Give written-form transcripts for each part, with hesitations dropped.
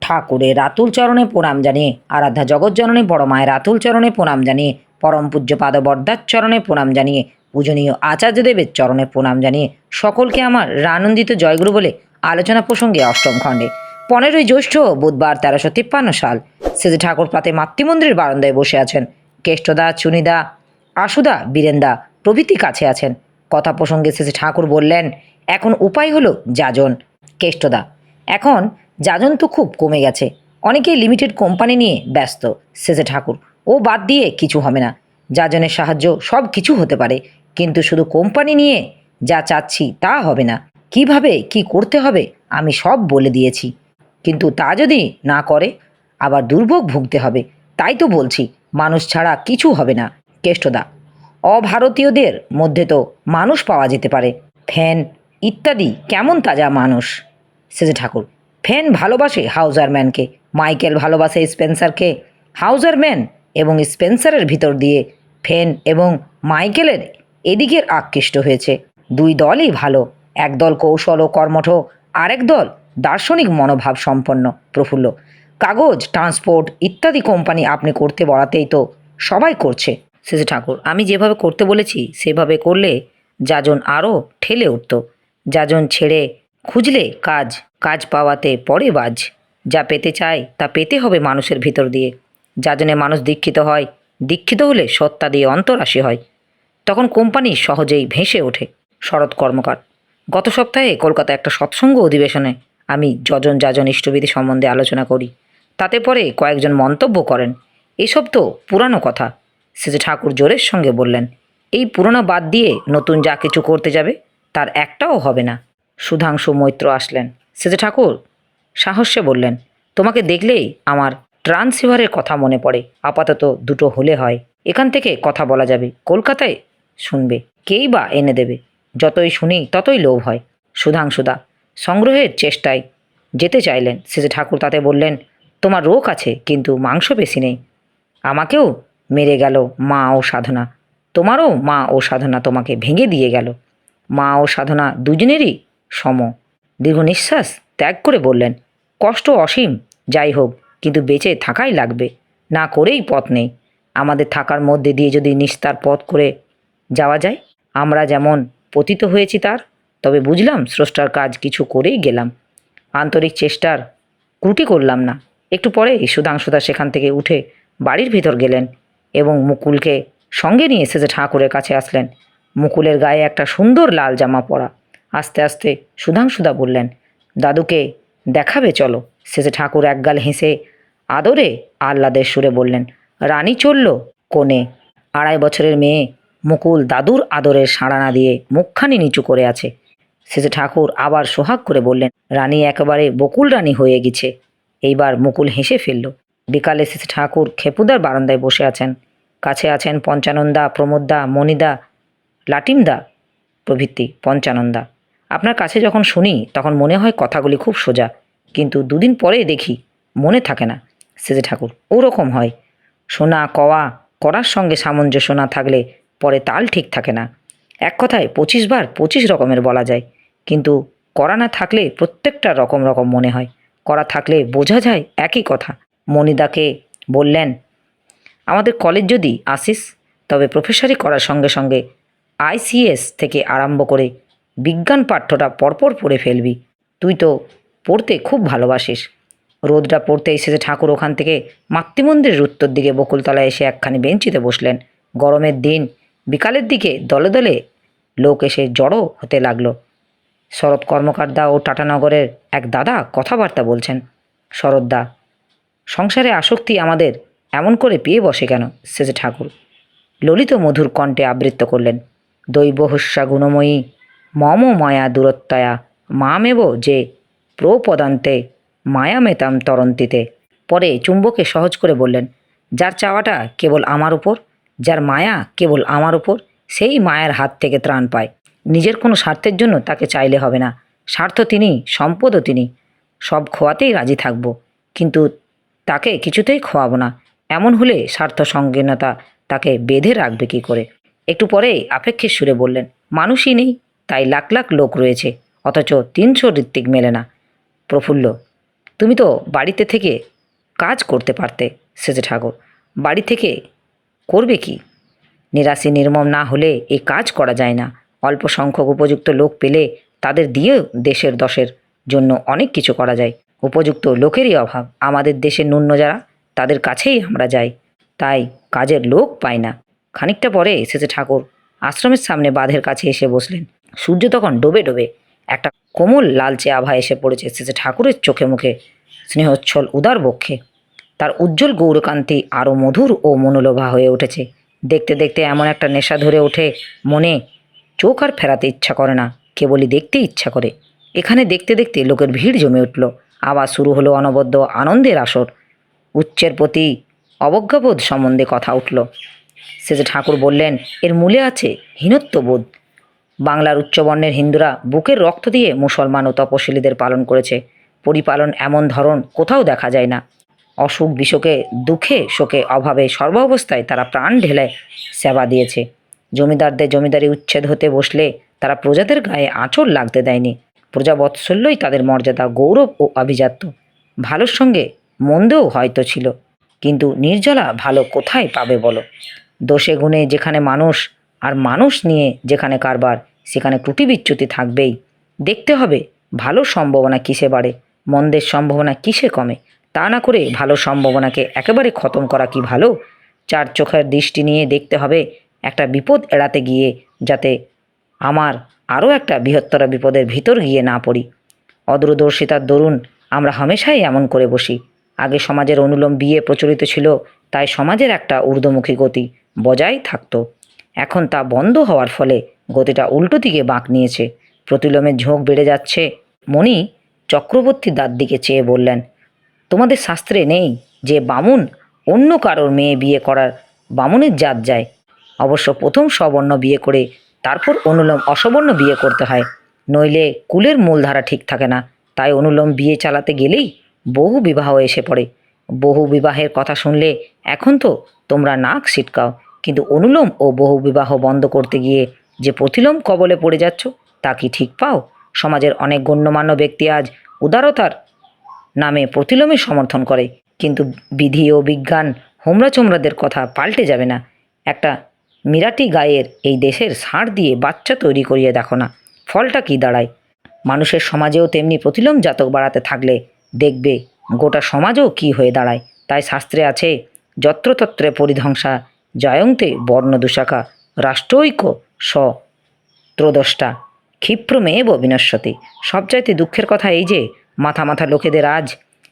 ঠাকুরের রাতুল চরণে প্রণাম জানিয়ে, আরাধ্যা জগৎজননী বড় মায়ের রাতুল চরণে প্রণাম জানিয়ে, পরম পূজ্যপাদ বরদার চরণে প্রণাম জানিয়ে, পূজনীয় আচার্যদেবের চরণে প্রণাম জানিয়ে সকলকে আমার রানন্দিত জয়গুরু বলে আলোচনা প্রসঙ্গে অষ্টম খণ্ডে 15ই জ্যৈষ্ঠ বুধবার 1353 সাল শ্রী ঠাকুর প্রাতে মাতৃমন্দিরের বারান্দায় বসে আছেন। কেষ্টদা, চুনিদা, আশুদা, বীরেন্দা প্রভৃতি কাছে আছেন। কথা প্রসঙ্গে শ্রী ঠাকুর বললেন, এখন উপায় হলো যাজন। কেষ্টদা, এখন যাজন তো খুব কমে গেছে, অনেকেই লিমিটেড কোম্পানি নিয়ে ব্যস্ত। শ্রী ঠাকুর, ও বাদ দিয়ে কিছু হবে না। যাজনের সাহায্য সব কিছু হতে পারে, কিন্তু শুধু কোম্পানি নিয়ে যা চাচ্ছি তা হবে না। কিভাবে কি করতে হবে আমি সব বলে দিয়েছি, কিন্তু তা যদি না করে আবার দুর্ভোগ ভুগতে হবে। তাই তো বলছি, মানুষ ছাড়া কিছু হবে না। কেষ্টদা, অভারতীয়দের মধ্যে তো মানুষ পাওয়া যেতে পারে, ফ্যান ইত্যাদি কেমন তাজা মানুষ। শ্রী ঠাকুর, ফ্যান ভালোবাসে হাউজারম্যানকে, মাইকেল ভালোবাসে স্পেন্সারকে। হাউজারম্যান এবং স্পেন্সারের ভিতর দিয়ে ফ্যান এবং মাইকেলের এদিকের আকৃষ্ট হয়েছে। দুই দলই ভালো, একদল কৌশল ও কর্মঠ, আরেক দল দার্শনিক মনোভাব সম্পন্ন প্রফুল্ল। কাগজ, ট্রান্সপোর্ট ইত্যাদি কোম্পানি আপনি করতে বলাতেই তো সবাই করছে। শ্রী ঠাকুর, আমি যেভাবে করতে বলেছি সেভাবে করলে যাজন আরও ঠেলে উঠত। যাজন ছেড়ে খুঁজলে কাজ, কাজ পাওয়াতে পরে বাজ। যা পেতে চায় তা পেতে হবে মানুষের ভিতর দিয়ে। যাজনে মানুষ দীক্ষিত হয়, দীক্ষিত হলে সত্তা দিয়ে অন্তরাশী হয়, তখন কোম্পানি সহজেই ভেসে ওঠে। শরৎ কর্মকার, গত সপ্তাহে কলকাতা একটা সৎসঙ্গ অধিবেশনে আমি যাজন ইষ্টবিধি সম্বন্ধে আলোচনা করি। তাতে পরে কয়েকজন মন্তব্য করেন, এসব তো পুরানো কথা। শ্রী ঠাকুর জোরের সঙ্গে বললেন, এই পুরোনো বাদ দিয়ে নতুন যা কিছু করতে যাবে তার একটাও হবে না। সুধাংশু মৈত্র আসলেন। শ্রী ঠাকুর সাহস্যে বললেন, তোমাকে দেখলেই আমার ট্রান্সিভারের কথা মনে পড়ে। আপাতত দুটো হলে হয়, এখান থেকে কথা বলা যাবে, কলকাতায় শুনবে, কেই বা এনে দেবে। যতই শুনি ততই লোভ হয়। সুধাংশুদা সংগ্রহের চেষ্টায় যেতে চাইলেন। শ্রী ঠাকুর তাতে বললেন, তোমার রোগ আছে কিন্তু মাংসপেশি নেই। আমাকেও মেরে গেল মা ও সাধনা, তোমারও মা ও সাধনা তোমাকে ভেঙে দিয়ে গেল। মা ও সাধনা দুজনেরই সম। দীর্ঘ নিঃশ্বাস ত্যাগ করে বললেন, কষ্ট অসীম, যাই হোক, কিন্তু বেঁচে থাকাই লাগবে, না করেই পথ নেই। আমাদের থাকার মধ্যে দিয়ে যদি নিস্তার পথ করে যাওয়া যায়, আমরা যেমন পতিত হয়েছি তার, তবে বুঝলাম স্রষ্টার কাজ কিছু করেই গেলাম, আন্তরিক চেষ্টার ত্রুটি করলাম না। একটু পরে সুধাংশুদা সেখান থেকে উঠে বাড়ির ভিতর গেলেন এবং মুকুলকে সঙ্গে নিয়ে এসে ঠাকুরের কাছে আসলেন। মুকুলের গায়ে একটা সুন্দর লাল জামা পরা। আস্তে আস্তে সুধাংশুদা বললেন, দাদুকে দেখাবে চলো। শেষে ঠাকুর একগাল হেসে আদরে আহ্লাদের সুরে বললেন, রানী চলল কোণে। 2.5 বছরের মেয়ে মুকুল দাদুর আদরের সাড়া না দিয়ে মুখখানি নিচু করে আছে। শেষে ঠাকুর আবার সোহাগ করে বললেন, রানী একেবারে বকুল রানী হয়ে গেছে। এইবার মুকুল হেসে ফেলল। বিকালে শেষে ঠাকুর খেপুদার বারান্দায় বসে আছেন। কাছে আছেন পঞ্চানন্দা, প্রমোদদা, মণিদা, লাটিমদা প্রভৃতি। পঞ্চানন্দা, আপনার কাছে যখন শুনি তখন মনে হয় কথাগুলি খুব সোজা, কিন্তু দুদিন পরে দেখি মনে থাকে না। শেষে ঠাকুর, ওরকম হয়, শোনা কওয়া করার সঙ্গে সামঞ্জস্য না থাকলে পরে তাল ঠিক থাকে না। এক কথায় 25 বার 25 রকমের বলা যায়, কিন্তু করা না থাকলে প্রত্যেকটা রকম রকম মনে হয়, করা থাকলে বোঝা যায় একই কথা। মণিদাকে বললেন, আমাদের কলেজ যদি আসিস তবে প্রফেসরি করার সঙ্গে সঙ্গে আইসিএস থেকে আরম্ভ করে বিজ্ঞান পাঠ্যটা পরপর পড়ে ফেলবি। তুই তো পড়তে খুব ভালোবাসিস। রোদটা পড়তে এসেছে ঠাকুর ওখান থেকে মাতৃমন্দিরের উত্তর দিকে বকুলতলায় এসে একখানি বেঞ্চিতে বসলেন। গরমের দিন, বিকালের দিকে দলে দলে লোক এসে জড়ো হতে লাগলো। শরৎ কর্মকারদা ও টাটানগরের এক দাদা কথাবার্তা বলছেন। শরৎদা, সংসারে আসক্তি আমাদের এমন করে পেয়ে বসে কেন? শেষে ঠাকুর ললিত মধুর কণ্ঠে আবৃত্ত করলেন, দৈবহস্যা গুণময়ী মম মায়া দূরত্বয়া মামেব যে প্রপদান্তে মায়ামেতাম তরন্তিতে। পরে চুম্বকে সহজ করে বললেন, যার চাওয়াটা কেবল আমার উপর, যার মায়া কেবল আমার উপর, সেই মায়ের হাত থেকে ত্রাণ পায়। নিজের কোনো স্বার্থের জন্য তাকে চাইলে হবে না। স্বার্থ তিনি, সম্পদও তিনি। সব খোয়াতেই রাজি থাকব, কিন্তু তাকে কিছুতেই খোয়াবো না। এমন হলে স্বার্থ সংকীর্ণতা তাকে বেঁধে রাখবে কি করে? একটু পরেই আপেক্ষিক সুরে বললেন, মানুষই নেই, তাই লাখ লাখ লোক রয়েছে, অথচ 300 ঋত্বিক মেলে না। প্রফুল্ল, তুমি তো বাড়িতে থেকে কাজ করতে পারতে। সেজে ঠাকুর, বাড়ি থেকে করবে কি? নিরাশি নির্মম না হলে এই কাজ করা যায় না। অল্প সংখ্যক উপযুক্ত লোক পেলে তাদের দিয়েও দেশের দশের জন্য অনেক কিছু করা যায়। উপযুক্ত লোকেরই অভাব। আমাদের দেশের ন্যূন যারা, তাদের কাছেই আমরা যাই, তাই কাজের লোক পাই না। খানিকটা পরে এসেছে ঠাকুর আশ্রমের সামনে বাঁধের কাছে এসে বসলেন। সূর্য তখন ডোবে ডোবে একটা কোমল লালচে আভা এসে পড়েছে এসেছে ঠাকুরের চোখে মুখে, স্নেহোচ্ছল উদার বক্ষে। তার উজ্জ্বল গৌরকান্তি আরও মধুর ও মনোলোভা হয়ে উঠেছে। দেখতে দেখতে এমন একটা নেশা ধরে ওঠে মনে, চোখ আর ফেরাতে ইচ্ছা করে না, কেবলই দেখতে ইচ্ছা করে। এখানে দেখতে দেখতে লোকের ভিড় জমে উঠল। আবার শুরু হলো অনবদ্য আনন্দের আসর। উচ্চের প্রতি অবজ্ঞাবোধ সম্বন্ধে কথা উঠল। শেষে ঠাকুর বললেন, এর মূলে আছে হীনত্ববোধ। বাংলার উচ্চবর্ণের হিন্দুরা বুকের রক্ত দিয়ে মুসলমান ও তপশিলীদের পালন করেছে। পরিপালন এমন ধরন কোথাও দেখা যায় না। অসুখ বিসুখে, দুঃখে শোকে, অভাবে সর্বাবস্থায় তারা প্রাণ ঢেলে সেবা দিয়েছে। জমিদারদের জমিদারি উচ্ছেদ হতে বসলে তারা প্রজাদের গায়ে আঁচড় লাগতে দেয়নি। প্রজাবৎসল্যই তাদের মর্যাদা, গৌরব ও আভিজাত্য। ভালোর সঙ্গে মন্দেও হয়তো ছিল, কিন্তু নির্জলা ভালো কোথায় পাবে বলো? দোষে গুণে যেখানে মানুষ, আর মানুষ নিয়ে যেখানে কারবার, সেখানে ত্রুটি বিচ্যুতি থাকবেই। দেখতে হবে ভালো সম্ভাবনা কিসে বাড়ে, মন্দের সম্ভাবনা কিসে কমে। তা না করে ভালো সম্ভাবনাকে একেবারে খতম করা কি ভালো? চার চোখের দৃষ্টি নিয়ে দেখতে হবে একটা বিপদ এড়াতে গিয়ে যাতে আমার আরও একটা বৃহত্তর বিপদের ভিতর গিয়ে না পড়ি। অদূরদর্শিতার দরুন আমরা হামেশাই এমন করে বসি। আগে সমাজের অনুলোম বিয়ে প্রচলিত ছিল, তাই সমাজের একটা ঊর্ধ্বমুখী গতি বজায় থাকতো। এখন তা বন্ধ হওয়ার ফলে গতিটা উল্টো দিকে বাঁক নিয়েছে। প্রতিলোমের ঝোঁক বেড়ে যাচ্ছে। মণি চক্রবর্তী দার দিকে চেয়ে বললেন, তোমাদের শাস্ত্রে নেই যে বামুন অন্য কারোর মেয়ে বিয়ে করার বামুনের জাত যায়? অবশ্য প্রথম সবর্ণ বিয়ে করে তারপর অনুলোম অসবর্ণ বিয়ে করতে হয়, নইলে কুলের মূলধারা ঠিক থাকে না। তাই অনুলোম বিয়ে চালাতে গেলেই বহু বিবাহ এসে পড়ে। বহু বিবাহের কথা শুনলে এখন তো তোমরা নাক সিটকাও, কিন্তু অনুলোম ও বহু বিবাহ বন্ধ করতে গিয়ে যে প্রতিলোম কবলে পড়ে যাচ্ছ, তা কি ঠিক পাও? সমাজের অনেক গণ্যমান্য ব্যক্তি আজ উদারতার নামে প্রতিলোমে সমর্থন করে, কিন্তু বিধি ও বিজ্ঞান হোমরা চোমরাদের কথা পাল্টে যাবে না। একটা মিরাটি গায়ের এই দেশের ষাঁড় দিয়ে বাচ্চা তৈরি করিয়ে দেখো না, ফলটা কি দাঁড়ায়? মানুষের সমাজেও তেমনি প্রতিলোম জাতক বাড়াতে থাকলে দেখবে গোটা সমাজও কি হয়ে দাঁড়ায়। তাই শাস্ত্রে আছে, যত্রতত্রে পরিধ্বংসা জয়ন্তে বর্ণদুশাখা রাষ্ট্রৈক্য স ত্রদষ্টা ক্ষিপ্রমেব বিনশ্যতি। সবচাইতে দুঃখের কথা এই যে মাথা মাথা লোকেদের আজ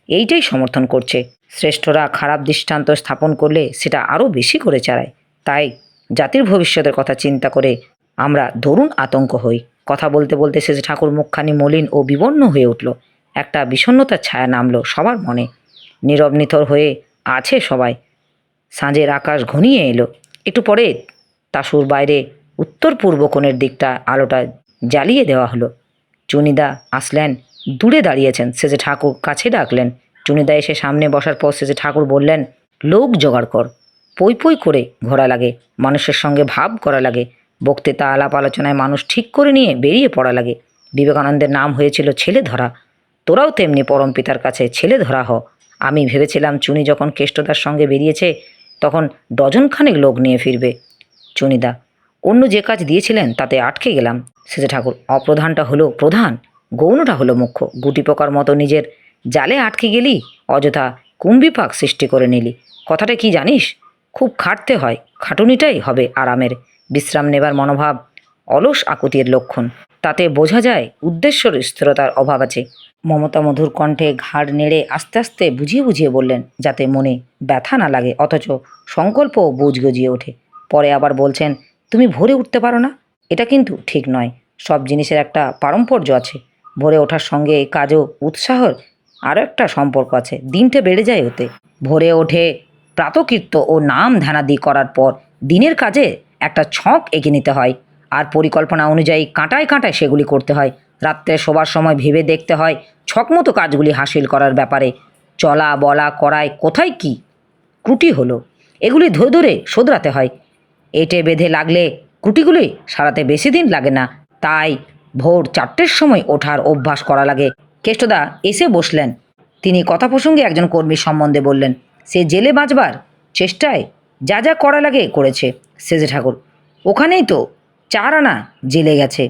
এইটাই সমর্থন করছে। শ্রেষ্ঠরা খারাপ দৃষ্টান্ত স্থাপন করলে সেটা আরও বেশি করে চালায়। তাই জাতির ভবিষ্যতের কথা চিন্তা করে আমরা দরুণ আতঙ্ক হই। কথা বলতে বলতে শেষে ঠাকুর মুখখানি মলিন ও বিবর্ণ হয়ে উঠল। একটা বিষণ্ণতার ছায়া নামলো সবার মনে। নীরব নিথর হয়ে আছে সবাই। সাঁঝের আকাশ ঘনিয়ে এলো। একটু পরে তাসুর বাইরে উত্তর পূর্ব কোণের দিকটা আলোটা জ্বালিয়ে দেওয়া হলো। চুনিদা আসলেন, দূরে দাঁড়িয়েছেন। শেষে ঠাকুর কাছে ডাকলেন। চুনিদা এসে সামনে বসার পর শেষে ঠাকুর বললেন, লোক জোগাড় কর। পই পই করে ঘোরা লাগে, মানুষের সঙ্গে ভাব করা লাগে, বক্তৃতা আলাপ আলোচনায় মানুষ ঠিক করে নিয়ে বেরিয়ে পড়া লাগে। বিবেকানন্দের নাম হয়েছিল ছেলে ধরা। তোরাও তেমনি পরম পিতার কাছে ছেলে ধরা হ। আমি ভেবেছিলাম চুনি যখন কেষ্টদার সঙ্গে বেরিয়েছে তখন ডজনখানেক লোক নিয়ে ফিরবে। চুনিদা, অন্য যে কাজ দিয়েছিলেন তাতে আটকে গেলাম। শেষে ঠাকুর, অপ্রধানটা হলো প্রধান, গৌণটা হলো মুখ্য। গুটি পোকার মতো নিজের জালে আটকে গেলি, অযথা কুম্ভিপাক সৃষ্টি করে নিলি। কথাটা কি জানিস? খুব খাটতে হয়, খাটুনিটাই হবে আরামের। বিশ্রাম নেবার মনোভাব অলস আকুতির লক্ষণ। তাতে বোঝা যায় উদ্দেশ্যর স্থিরতার অভাব আছে। মমতা মধুর কণ্ঠে ঘাড় নেড়ে আস্তে আস্তে বুঝিয়ে বুঝিয়ে বললেন, যাতে মনে ব্যথা না লাগে অথচ সংকল্পও বুঝ গজিয়ে ওঠে। পরে আবার বলছেন, তুমি ভোরে উঠতে পারো না, এটা কিন্তু ঠিক নয়। সব জিনিসের একটা পারম্পর্য আছে। ভোরে ওঠার সঙ্গে কাজও উৎসাহর আরও একটা সম্পর্ক আছে। দিনটা বেড়ে যায় ওতে। ভোরে ওঠে প্রাতকৃত্য ও নাম ধ্যানাদি করার পর দিনের কাজে একটা ছক এঁকে নিতে হয়, আর পরিকল্পনা অনুযায়ী কাঁটায় কাঁটায় সেগুলি করতে হয়। রাত্রে শোবার সময় ভেবে দেখতে হয় ছকমতো কাজগুলি হাসিল করার ব্যাপারে চলা বলা করায় কোথায় কি ত্রুটি হলো, এগুলি ধরে ধরে শোধরাতে হয়। এঁটে বেঁধে লাগলে ত্রুটিগুলি সারাতে বেশি দিন লাগে না। তাই ভোর 4টের সময় ওঠার অভ্যাস করা লাগে। কেষ্টদা এসে বসলেন। তিনি কথা প্রসঙ্গে একজন কর্মীর সম্বন্ধে বললেন, সে জেলে বাঁচবার চেষ্টায় যা যা করা লাগে করেছে সেজে ঠাকুর। ওখানেই তো 4 আনা জেলে গেছে।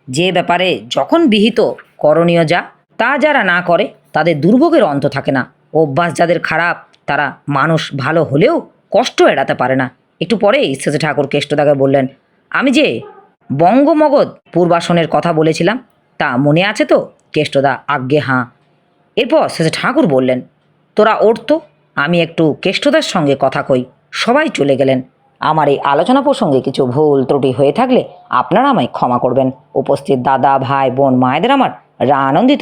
যে ব্যাপারে যখন বিহিত করণীয় যা তা যারা না করে তাদের দুর্ভোগের অন্ত থাকে না। অভ্যাস যাদের খারাপ তারা মানুষ ভালো হলেও কষ্ট এড়াতে পারে না। একটু পরেই সেজে ঠাকুর কেষ্টদাকে বললেন, আমি যে বঙ্গমগধ পূর্বাসনের কথা বলেছিলাম তা মনে আছে তো? কেষ্টদা আজ্ঞে হাঁ। এরপর শেষে ঠাকুর বললেন, তোরা ওঠ তো, আমি একটু কেষ্টদার সঙ্গে কথা কই। সবাই চলে গেলেন। আমার এই আলোচনা প্রসঙ্গে কিছু ভুল ত্রুটি হয়ে থাকলে আপনারা আমায় ক্ষমা করবেন। উপস্থিত দাদা, ভাই, বোন, মায়েদের আমার আনন্দিত